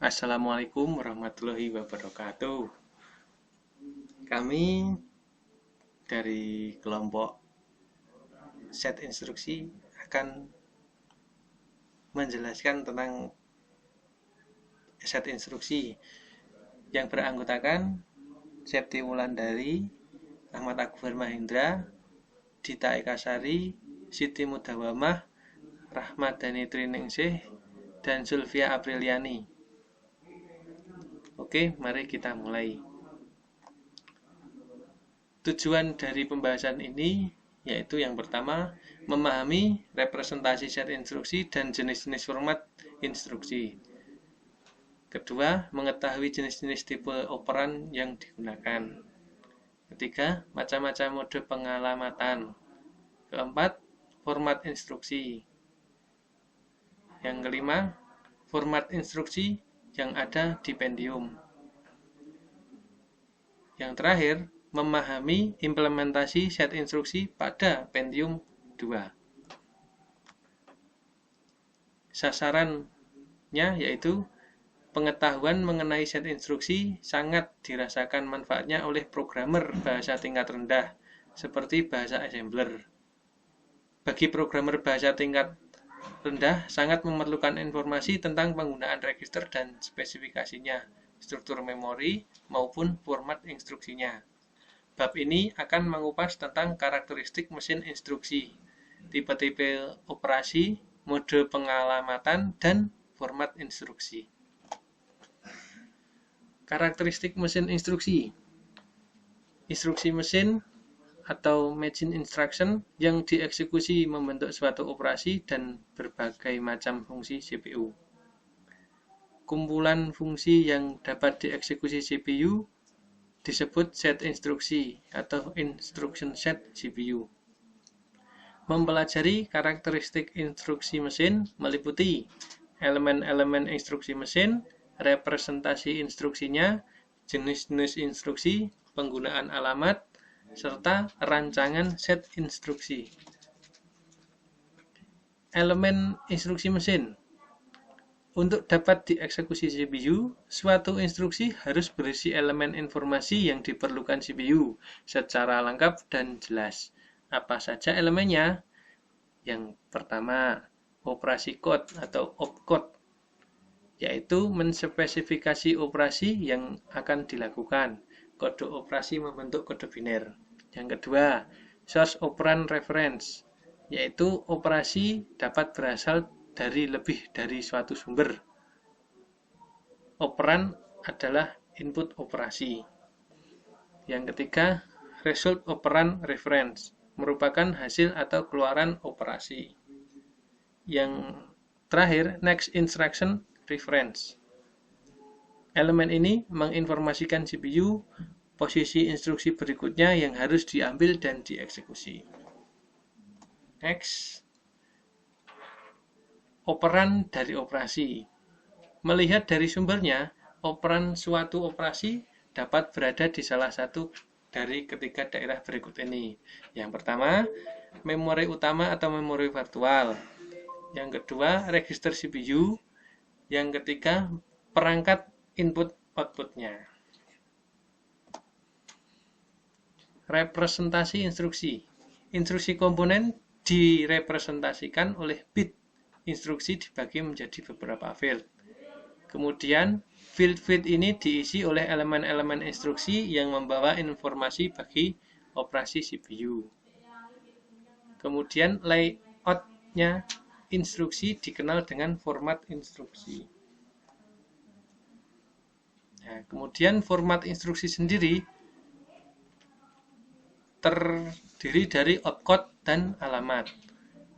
Assalamualaikum warahmatullahi wabarakatuh. Kami dari kelompok set instruksi akan menjelaskan tentang set instruksi yang beranggotakan Septi Wulandari, Ahmad Akbar Mahendra, Dita Ekasari, Siti Mudawamah, Rahmat Dani Triningsih, dan Zulfia Apriliani. Oke, mari kita mulai. Tujuan dari pembahasan ini yaitu yang pertama, memahami representasi set instruksi dan jenis-jenis format instruksi. Kedua, mengetahui jenis-jenis tipe operan yang digunakan. Ketiga, macam-macam mode pengalamatan. Keempat, format instruksi. Yang kelima, format instruksi yang ada di Pentium. Yang terakhir, memahami implementasi set instruksi pada Pentium 2. Sasarannya yaitu pengetahuan mengenai set instruksi sangat dirasakan manfaatnya oleh programmer bahasa tingkat rendah seperti bahasa assembler. Bagi programmer bahasa tingkat rendah sangat memerlukan informasi tentang penggunaan register dan spesifikasinya, struktur memori maupun format instruksinya. Bab ini akan mengupas tentang karakteristik mesin instruksi, tipe-tipe operasi, mode pengalamatan, dan format instruksi. Karakteristik mesin instruksi. Instruksi mesin atau machine instruction yang dieksekusi membentuk suatu operasi dan berbagai macam fungsi CPU. Kumpulan fungsi yang dapat dieksekusi CPU disebut set instruksi atau instruction set CPU. Mempelajari karakteristik instruksi mesin meliputi elemen-elemen instruksi mesin, representasi instruksinya, jenis-jenis instruksi, penggunaan alamat, serta rancangan set instruksi. Elemen instruksi mesin. Untuk dapat dieksekusi CPU, suatu instruksi harus berisi elemen informasi yang diperlukan CPU secara lengkap dan jelas. Apa saja elemennya? Yang pertama, operasi code atau opcode, yaitu menspesifikasi operasi yang akan dilakukan. Kode operasi membentuk kode biner. Yang kedua, source operand reference, yaitu operasi dapat berasal dari lebih dari suatu sumber. Operan adalah input operasi. Yang ketiga, result operand reference, merupakan hasil atau keluaran operasi. Yang terakhir, next instruction reference. Elemen ini menginformasikan CPU posisi instruksi berikutnya yang harus diambil dan dieksekusi. Next, operan dari operasi. Melihat dari sumbernya, operan suatu operasi dapat berada di salah satu dari ketiga daerah berikut ini. Yang pertama, memori utama atau memori virtual. Yang kedua, register CPU. Yang ketiga, perangkat input-outputnya. Representasi instruksi. Instruksi komponen direpresentasikan oleh bit. Instruksi dibagi menjadi beberapa field. Kemudian, field-field ini diisi oleh elemen-elemen instruksi yang membawa informasi bagi operasi CPU. Kemudian, layout-nya instruksi dikenal dengan format instruksi. Nah, kemudian format instruksi sendiri terdiri dari opcode dan alamat.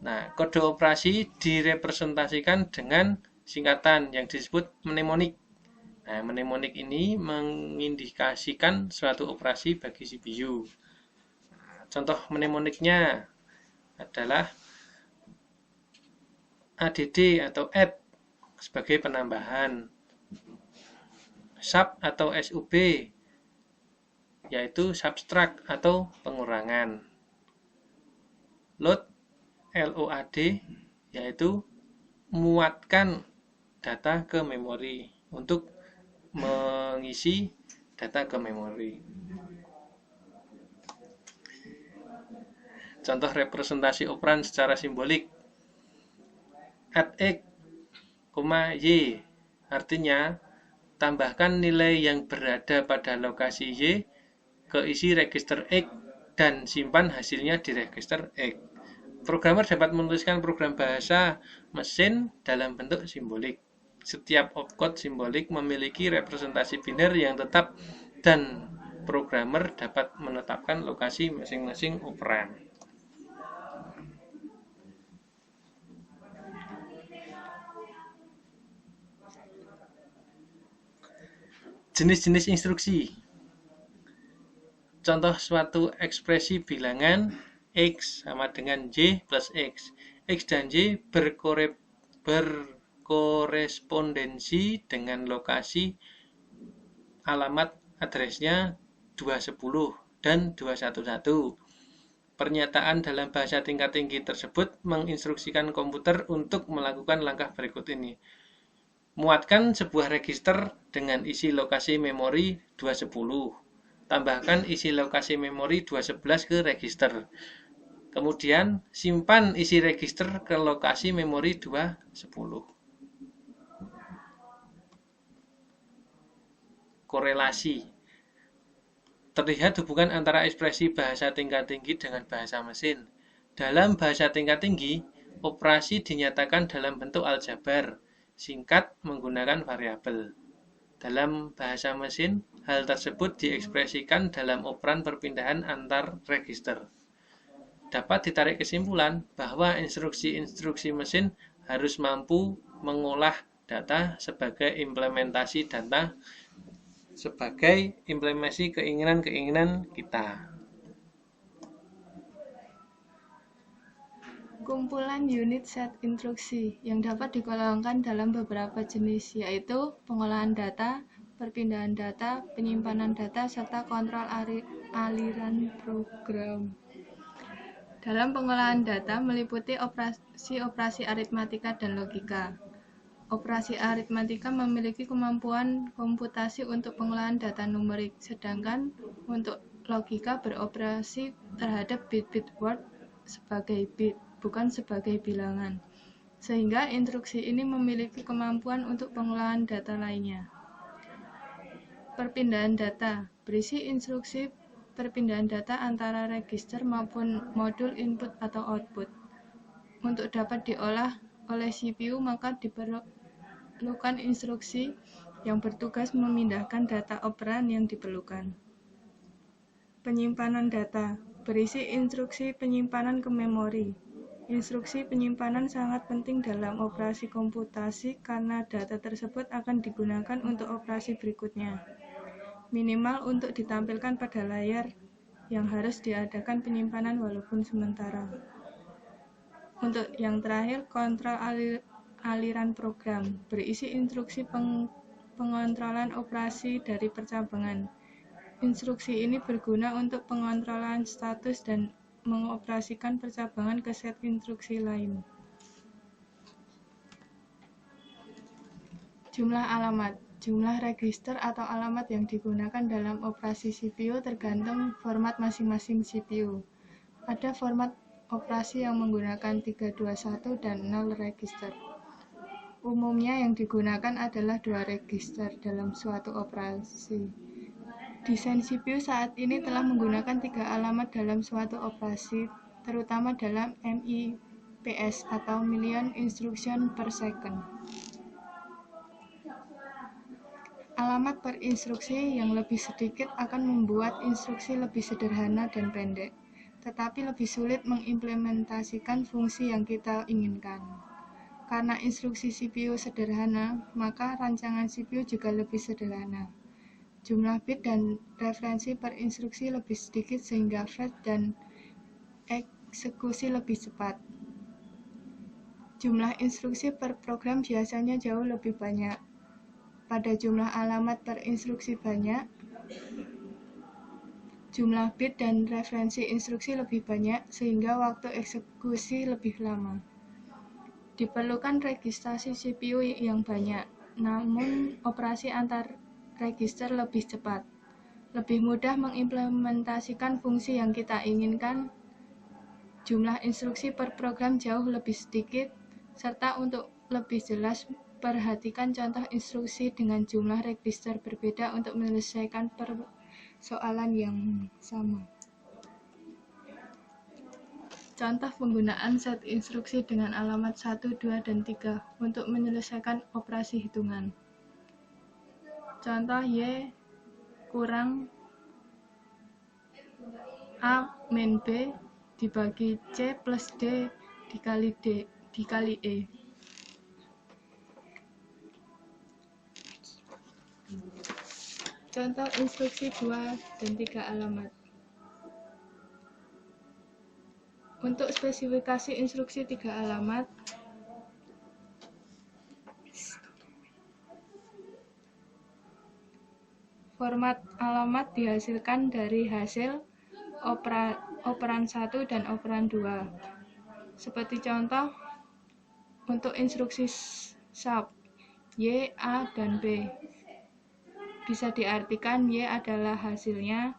Nah, kode operasi direpresentasikan dengan singkatan yang disebut mnemonik. Nah, mnemonik ini mengindikasikan suatu operasi bagi CPU. Contoh mnemoniknya adalah add atau add sebagai penambahan, sub atau sub yaitu subtract atau pengurangan, load LOAD yaitu muatkan data ke memori, untuk mengisi data ke memori. Contoh representasi operan secara simbolik. Add X, Y, artinya tambahkan nilai yang berada pada lokasi Y ke isi register X dan simpan hasilnya di register X. Programmer dapat menuliskan program bahasa mesin dalam bentuk simbolik. Setiap opcode simbolik memiliki representasi biner yang tetap dan programmer dapat menetapkan lokasi masing-masing operan. Jenis-jenis instruksi. Contoh suatu ekspresi bilangan X sama dengan Y plus X. X dan Y berkorespondensi dengan lokasi alamat addressnya 210 dan 211. Pernyataan dalam bahasa tingkat tinggi tersebut menginstruksikan komputer untuk melakukan langkah berikut ini. Muatkan sebuah register dengan isi lokasi memori 210. Tambahkan isi lokasi memori 211 ke register. Kemudian simpan isi register ke lokasi memori 210. Korelasi. Terlihat hubungan antara ekspresi bahasa tingkat tinggi dengan bahasa mesin. Dalam bahasa tingkat tinggi, operasi dinyatakan dalam bentuk aljabar, singkat menggunakan variabel. Dalam bahasa mesin, hal tersebut diekspresikan dalam operan perpindahan antar register. Dapat ditarik kesimpulan bahwa instruksi-instruksi mesin harus mampu mengolah data sebagai implementasi keinginan-keinginan kita. Kumpulan unit set instruksi yang dapat digolongkan dalam beberapa jenis, yaitu pengolahan data, perpindahan data, penyimpanan data, serta kontrol aliran program. Dalam pengolahan data meliputi operasi-operasi aritmatika dan logika. Operasi aritmatika memiliki kemampuan komputasi untuk pengolahan data numerik, sedangkan untuk logika beroperasi terhadap bit-bit word sebagai bit, bukan sebagai bilangan, sehingga instruksi ini memiliki kemampuan untuk pengolahan data lainnya. Perpindahan data berisi instruksi perpindahan data antara register maupun modul input atau output. Untuk dapat diolah oleh CPU, maka diperlukan instruksi yang bertugas memindahkan data operan yang diperlukan. Penyimpanan data berisi instruksi penyimpanan ke memori. Instruksi penyimpanan sangat penting dalam operasi komputasi karena data tersebut akan digunakan untuk operasi berikutnya. Minimal untuk ditampilkan pada layar yang harus diadakan penyimpanan walaupun sementara. Untuk yang terakhir, kontrol aliran program berisi instruksi pengontrolan operasi dari percabangan. Instruksi ini berguna untuk pengontrolan status dan mengoperasikan percabangan ke set instruksi lain. Jumlah alamat. Jumlah register atau alamat yang digunakan dalam operasi CPU tergantung format masing-masing CPU. Ada format operasi yang menggunakan 321 dan 0 register. Umumnya yang digunakan adalah 2 register dalam suatu operasi. Desain CPU saat ini telah menggunakan 3 alamat dalam suatu operasi, terutama dalam MIPS atau Million Instruction per Second. Alamat per instruksi yang lebih sedikit akan membuat instruksi lebih sederhana dan pendek, tetapi lebih sulit mengimplementasikan fungsi yang kita inginkan. Karena instruksi CPU sederhana, maka rancangan CPU juga lebih sederhana. Jumlah bit dan referensi per instruksi lebih sedikit sehingga fetch dan eksekusi lebih cepat. Jumlah instruksi per program biasanya jauh lebih banyak. Pada jumlah alamat per instruksi banyak, jumlah bit dan referensi instruksi lebih banyak sehingga waktu eksekusi lebih lama. Diperlukan registrasi CPU yang banyak, namun operasi antar register lebih cepat, lebih mudah mengimplementasikan fungsi yang kita inginkan, jumlah instruksi per program jauh lebih sedikit, serta untuk lebih jelas perhatikan contoh instruksi dengan jumlah register berbeda untuk menyelesaikan persoalan yang sama. Contoh penggunaan set instruksi dengan alamat 1, 2, dan 3 untuk menyelesaikan operasi hitungan. Contoh Y kurang A min B dibagi C plus D dikali E. Contoh instruksi 2 dan 3 alamat. Untuk spesifikasi instruksi 3 alamat, format alamat dihasilkan dari hasil operan 1 dan operan 2. Seperti contoh, untuk instruksi sub Y, A, dan B, bisa diartikan Y adalah hasilnya,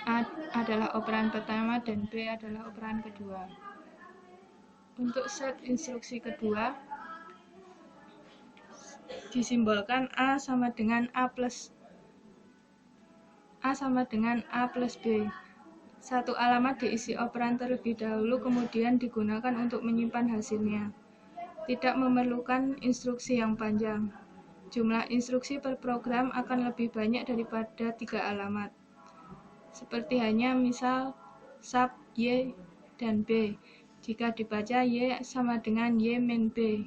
A adalah operan pertama, dan B adalah operan kedua. Untuk set instruksi kedua, disimbolkan A sama dengan A plus B. Satu alamat diisi operan terlebih dahulu, kemudian digunakan untuk menyimpan hasilnya. Tidak memerlukan instruksi yang panjang. Jumlah instruksi per program akan lebih banyak daripada 3 alamat. Seperti hanya misal sub Y dan B. Jika dibaca Y sama dengan Y min B.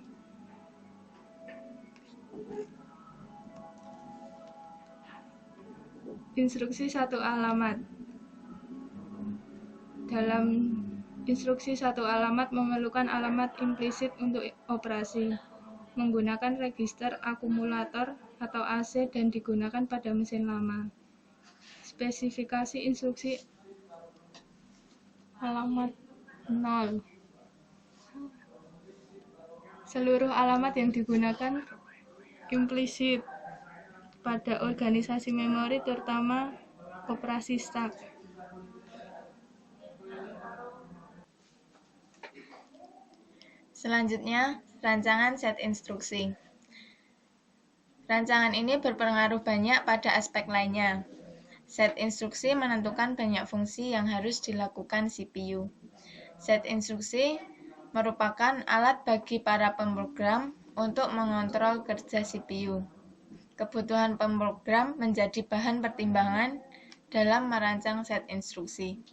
Instruksi satu alamat. Dalam instruksi satu alamat memerlukan alamat implisit untuk operasi, menggunakan register akumulator atau AC dan digunakan pada mesin lama. Spesifikasi instruksi alamat 0. Seluruh alamat yang digunakan implisit pada organisasi memori, terutama operasi stack. Selanjutnya, rancangan set instruksi. Rancangan ini berpengaruh banyak pada aspek lainnya. Set instruksi menentukan banyak fungsi yang harus dilakukan CPU. Set instruksi merupakan alat bagi para pemrogram untuk mengontrol kerja CPU. Kebutuhan pemrogram menjadi bahan pertimbangan dalam merancang set instruksi.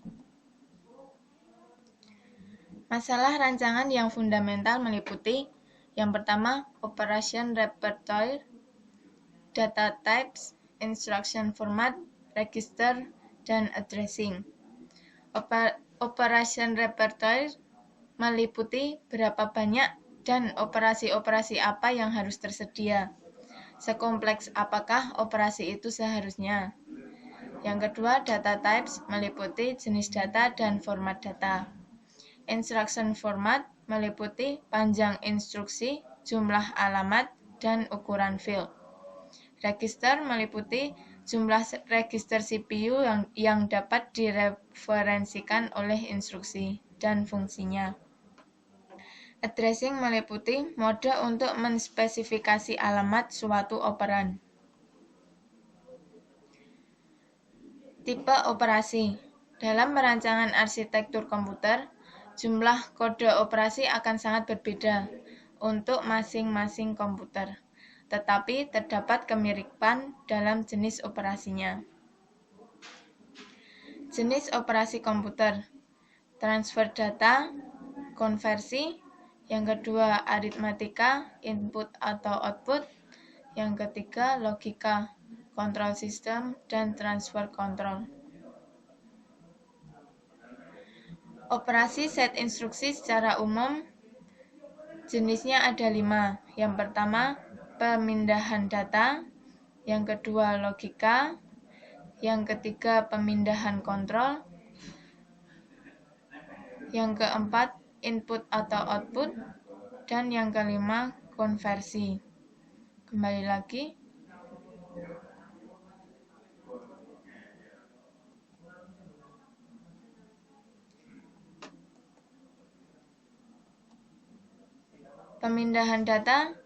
Masalah rancangan yang fundamental meliputi yang pertama, operation repertoire, data types, instruction format, register, dan addressing. Operation repertoire meliputi berapa banyak dan operasi-operasi apa yang harus tersedia. Sekompleks apakah operasi itu seharusnya. Yang kedua, data types meliputi jenis data dan format data. Instruction format meliputi panjang instruksi, jumlah alamat, dan ukuran field. Register meliputi jumlah register CPU yang dapat direferensikan oleh instruksi dan fungsinya. Addressing meliputi mode untuk menspesifikasi alamat suatu operan. Tipe operasi. Dalam perancangan arsitektur komputer, jumlah kode operasi akan sangat berbeda untuk masing-masing komputer, tetapi terdapat kemiripan dalam jenis operasinya. Jenis operasi komputer: transfer data, konversi, yang kedua aritmatika, input atau output, yang ketiga logika, control system, dan transfer control. Operasi set instruksi secara umum jenisnya ada 5. Yang pertama, pemindahan data. Yang kedua, logika. Yang ketiga, pemindahan kontrol. Yang keempat, input atau output. Dan yang kelima, konversi. Kembali lagi. Pemindahan data.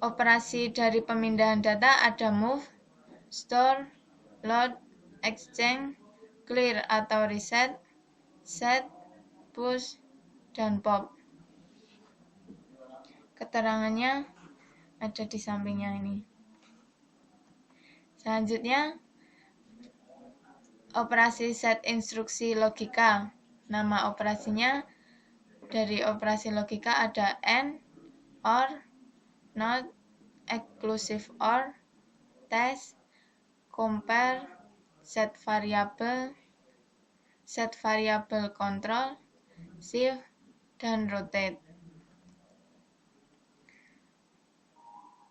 Operasi dari pemindahan data ada move, store, load, exchange, clear atau reset, set, push, dan pop. Keterangannya ada di sampingnya ini. Selanjutnya, operasi set instruksi logika. Nama operasinya dari operasi logika ada AND, OR, NOT, exclusive OR, test, compare, set variable control, shift, dan rotate.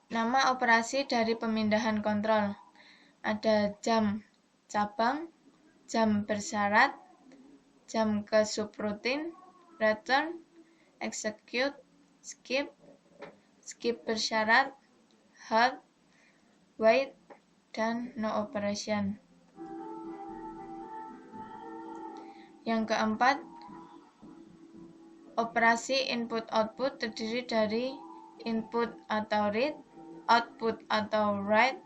Nama operasi dari pemindahan kontrol ada jam cabang, jam bersyarat, jam ke subroutine, return, execute, skip, skip bersyarat, halt, wait, dan no operation. Yang keempat, operasi input-output terdiri dari input atau read, output atau write,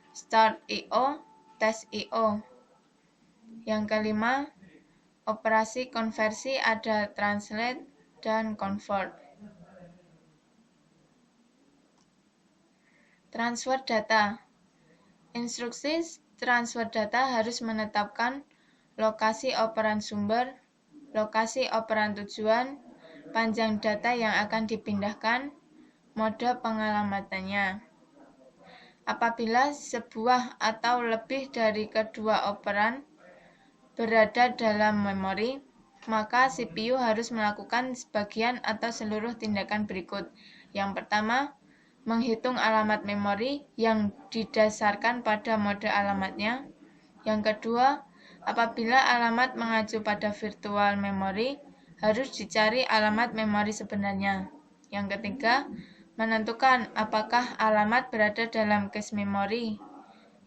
start I/O, test I/O. Yang kelima, operasi konversi ada translate dan convert. Transfer data. Instruksi transfer data harus menetapkan lokasi operan sumber, lokasi operan tujuan, panjang data yang akan dipindahkan, mode pengalamatannya. Apabila sebuah atau lebih dari kedua operan berada dalam memori, maka CPU harus melakukan sebagian atau seluruh tindakan berikut. Yang pertama, menghitung alamat memori yang didasarkan pada mode alamatnya. Yang kedua, apabila alamat mengacu pada virtual memory, harus dicari alamat memori sebenarnya. Yang ketiga, menentukan apakah alamat berada dalam cache memori.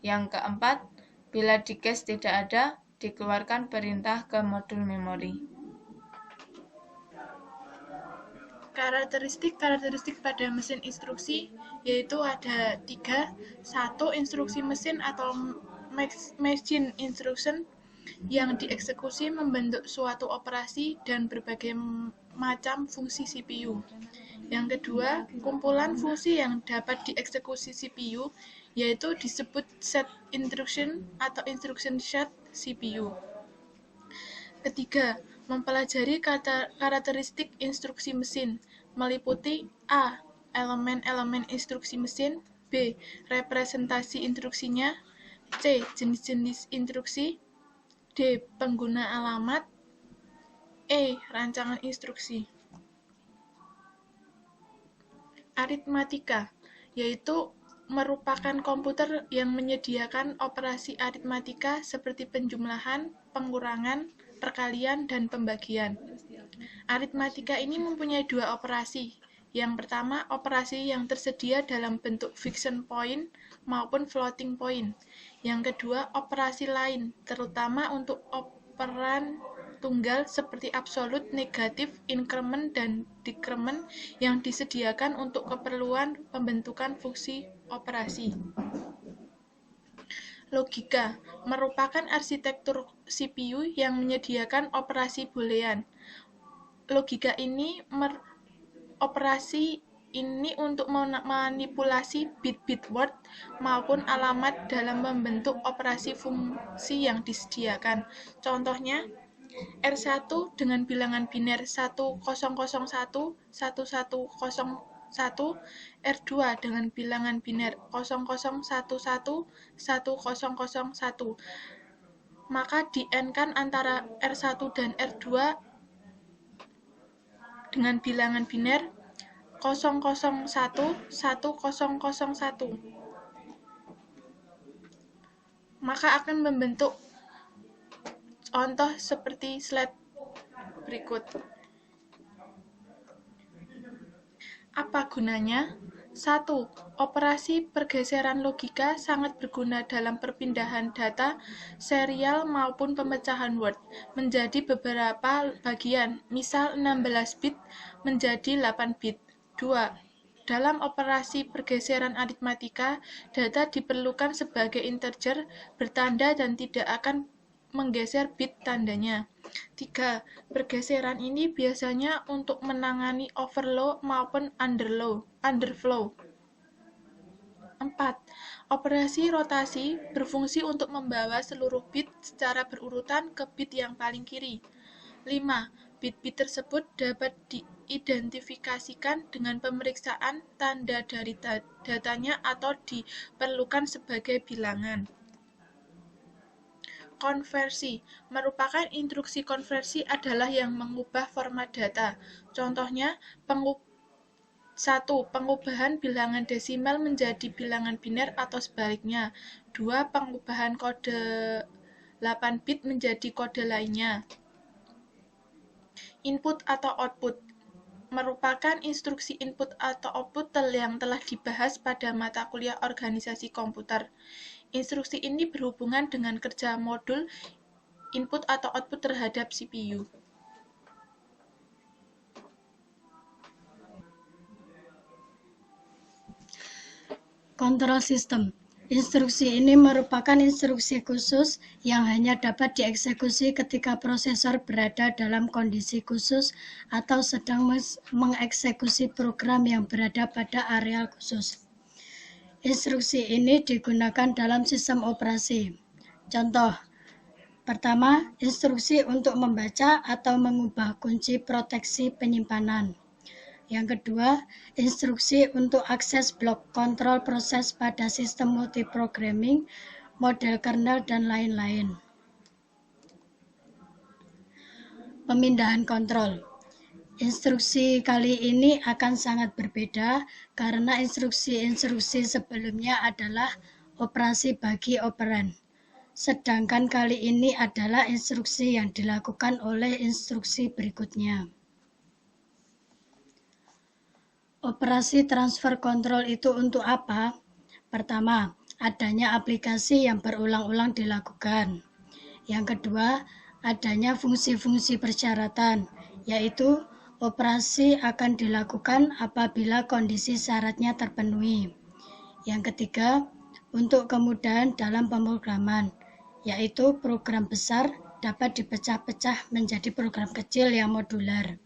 Yang keempat, bila di cache tidak ada, dikeluarkan perintah ke modul memori. Karakteristik pada mesin instruksi yaitu ada 3. 1. Instruksi mesin atau machine instruction yang dieksekusi membentuk suatu operasi dan berbagai macam fungsi CPU. Yang kedua, kumpulan fungsi yang dapat dieksekusi CPU yaitu disebut set instruction atau instruction set CPU. Ketiga, mempelajari karakteristik instruksi mesin, meliputi A. Elemen-elemen instruksi mesin, B. Representasi instruksinya, C. Jenis-jenis instruksi, D. Pengguna alamat, E. Rancangan instruksi. Aritmatika, yaitu merupakan komputer yang menyediakan operasi aritmatika seperti penjumlahan, pengurangan, perkalian, dan pembagian. Aritmatika ini mempunyai 2 operasi. Yang pertama, operasi yang tersedia dalam bentuk fixed point maupun floating point. Yang kedua, operasi lain, terutama untuk operan tunggal seperti absolut, negatif, increment, dan decrement yang disediakan untuk keperluan pembentukan fungsi operasi. Logika merupakan arsitektur CPU yang menyediakan operasi boolean. Logika ini operasi ini untuk memanipulasi bit-bit word maupun alamat dalam membentuk operasi fungsi yang disediakan. Contohnya, R1 dengan bilangan biner 1001, 1101, R2 dengan bilangan biner 0011, 1001. Maka di-AND-kan antara R1 dan R2 dengan bilangan biner 001, 1001. Maka akan membentuk contoh seperti slide berikut. Apa gunanya? 1. Operasi pergeseran logika sangat berguna dalam perpindahan data serial maupun pemecahan Word menjadi beberapa bagian, misal 16 bit menjadi 8 bit. 2. Dalam operasi pergeseran aritmatika, data diperlukan sebagai integer bertanda dan tidak akan menggeser bit tandanya. 3. Pergeseran ini biasanya untuk menangani overflow maupun underflow. 4. Operasi rotasi berfungsi untuk membawa seluruh bit secara berurutan ke bit yang paling kiri. 5. Bit-bit tersebut dapat diidentifikasikan dengan pemeriksaan tanda dari datanya atau diperlukan sebagai bilangan. Konversi merupakan instruksi konversi adalah yang mengubah format data. Contohnya, 1. Pengubahan bilangan desimal menjadi bilangan biner atau sebaliknya. 2. Pengubahan kode 8 bit menjadi kode lainnya. Input atau output merupakan instruksi input atau output yang telah dibahas pada mata kuliah organisasi komputer. Instruksi ini berhubungan dengan kerja modul input atau output terhadap CPU. Kontrol sistem. Instruksi ini merupakan instruksi khusus yang hanya dapat dieksekusi ketika prosesor berada dalam kondisi khusus atau sedang mengeksekusi program yang berada pada area khusus. Instruksi ini digunakan dalam sistem operasi. Contoh, pertama, instruksi untuk membaca atau mengubah kunci proteksi penyimpanan. Yang kedua, instruksi untuk akses blok kontrol proses pada sistem multiprogramming, model kernel, dan lain-lain. Pemindahan kontrol. Instruksi kali ini akan sangat berbeda karena instruksi-instruksi sebelumnya adalah operasi bagi operan. Sedangkan kali ini adalah instruksi yang dilakukan oleh instruksi berikutnya. Operasi transfer kontrol itu untuk apa? Pertama, adanya aplikasi yang berulang-ulang dilakukan. Yang kedua, adanya fungsi-fungsi persyaratan, yaitu operasi akan dilakukan apabila kondisi syaratnya terpenuhi. Yang ketiga, untuk kemudahan dalam pemrograman, yaitu program besar dapat dipecah-pecah menjadi program kecil yang modular.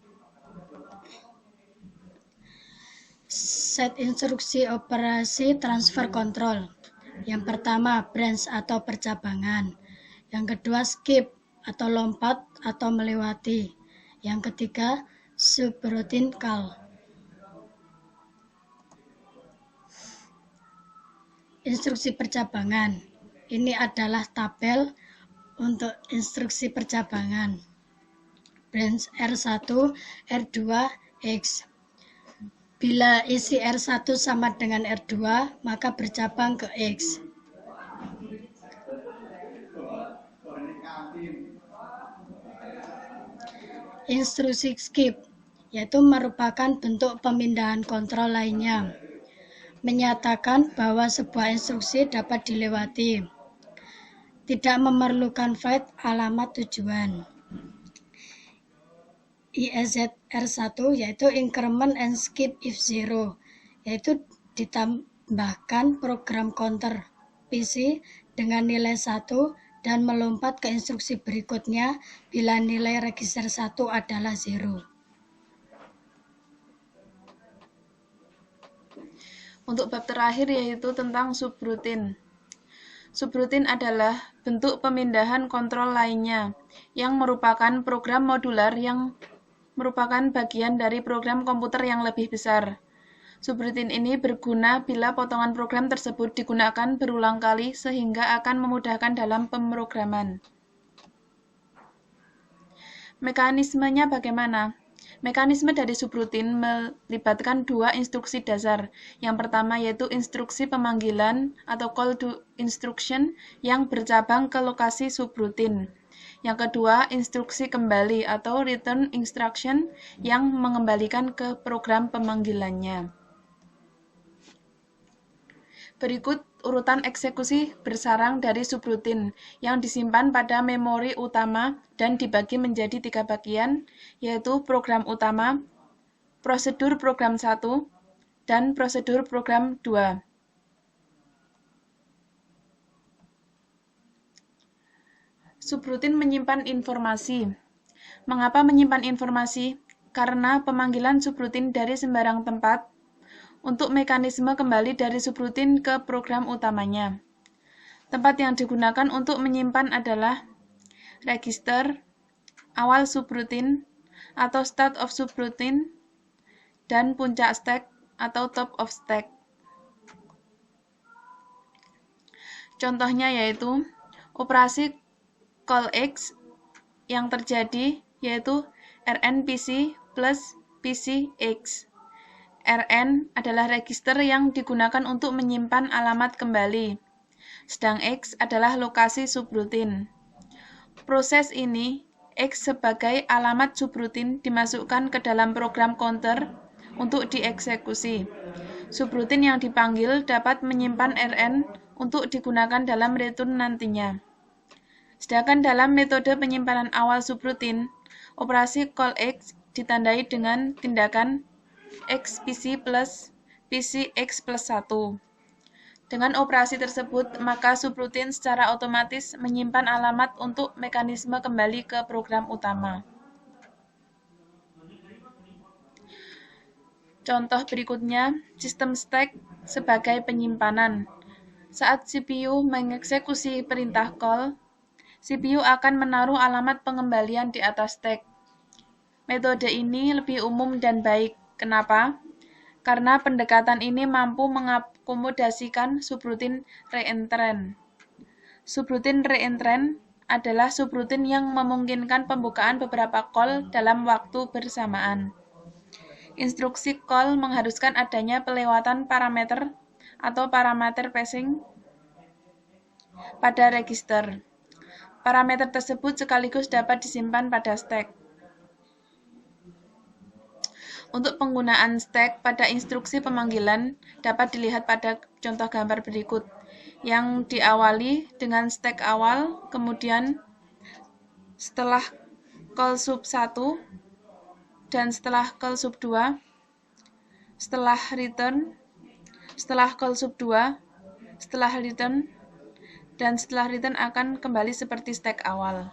Set instruksi operasi transfer control. Yang pertama, branch atau percabangan. Yang kedua, skip atau lompat atau melewati. Yang ketiga, subroutine call. Instruksi percabangan. Ini adalah tabel untuk instruksi percabangan. Branch R1, R2, X. Bila isi R1 sama dengan R2, maka bercabang ke X. Instruksi skip, yaitu merupakan bentuk pemindahan kontrol lainnya, menyatakan bahwa sebuah instruksi dapat dilewati, tidak memerlukan void alamat tujuan. IEZ R1 yaitu increment and skip if zero, yaitu ditambahkan program counter PC dengan nilai 1 dan melompat ke instruksi berikutnya bila nilai register 1 adalah 0. Untuk bab terakhir yaitu tentang subroutine. Subroutine adalah bentuk pemindahan kontrol lainnya yang merupakan program modular yang merupakan bagian dari program komputer yang lebih besar. Subroutine ini berguna bila potongan program tersebut digunakan berulang kali sehingga akan memudahkan dalam pemrograman. Mekanismenya bagaimana? Mekanisme dari subroutine melibatkan dua instruksi dasar. Yang pertama yaitu instruksi pemanggilan atau call to instruction yang bercabang ke lokasi subroutine. Yang kedua, instruksi kembali atau return instruction yang mengembalikan ke program pemanggilannya. Berikut urutan eksekusi bersarang dari subrutin yang disimpan pada memori utama dan dibagi menjadi 3 bagian, yaitu program utama, prosedur program 1, dan prosedur program 2. Subrutin menyimpan informasi. Mengapa menyimpan informasi? Karena pemanggilan subrutin dari sembarang tempat untuk mekanisme kembali dari subrutin ke program utamanya. Tempat yang digunakan untuk menyimpan adalah register, awal subrutin, atau start of subrutin, dan puncak stack atau top of stack. Contohnya yaitu operasi call X yang terjadi yaitu rnPC plus PCX. Rn adalah register yang digunakan untuk menyimpan alamat kembali, sedang X adalah lokasi subrutin. Proses ini, X sebagai alamat subrutin dimasukkan ke dalam program counter untuk dieksekusi. Subrutin yang dipanggil dapat menyimpan Rn untuk digunakan dalam return nantinya. Sedangkan dalam metode penyimpanan awal subrutin, operasi call X ditandai dengan tindakan xPC plus PCX plus 1. Dengan operasi tersebut, maka subrutin secara otomatis menyimpan alamat untuk mekanisme kembali ke program utama. Contoh berikutnya, sistem stack sebagai penyimpanan. Saat CPU mengeksekusi perintah call, CPU akan menaruh alamat pengembalian di atas stack. Metode ini lebih umum dan baik. Kenapa? Karena pendekatan ini mampu mengakomodasikan subrutin reentrant. Subrutin reentrant adalah subrutin yang memungkinkan pembukaan beberapa call dalam waktu bersamaan. Instruksi call mengharuskan adanya pelewatan parameter atau parameter passing pada register. Parameter tersebut sekaligus dapat disimpan pada stack. Untuk penggunaan stack pada instruksi pemanggilan dapat dilihat pada contoh gambar berikut, yang diawali dengan stack awal, kemudian setelah call sub 1, dan setelah call sub 2, setelah return, setelah call sub 2, setelah return, dan setelah return akan kembali seperti stack awal.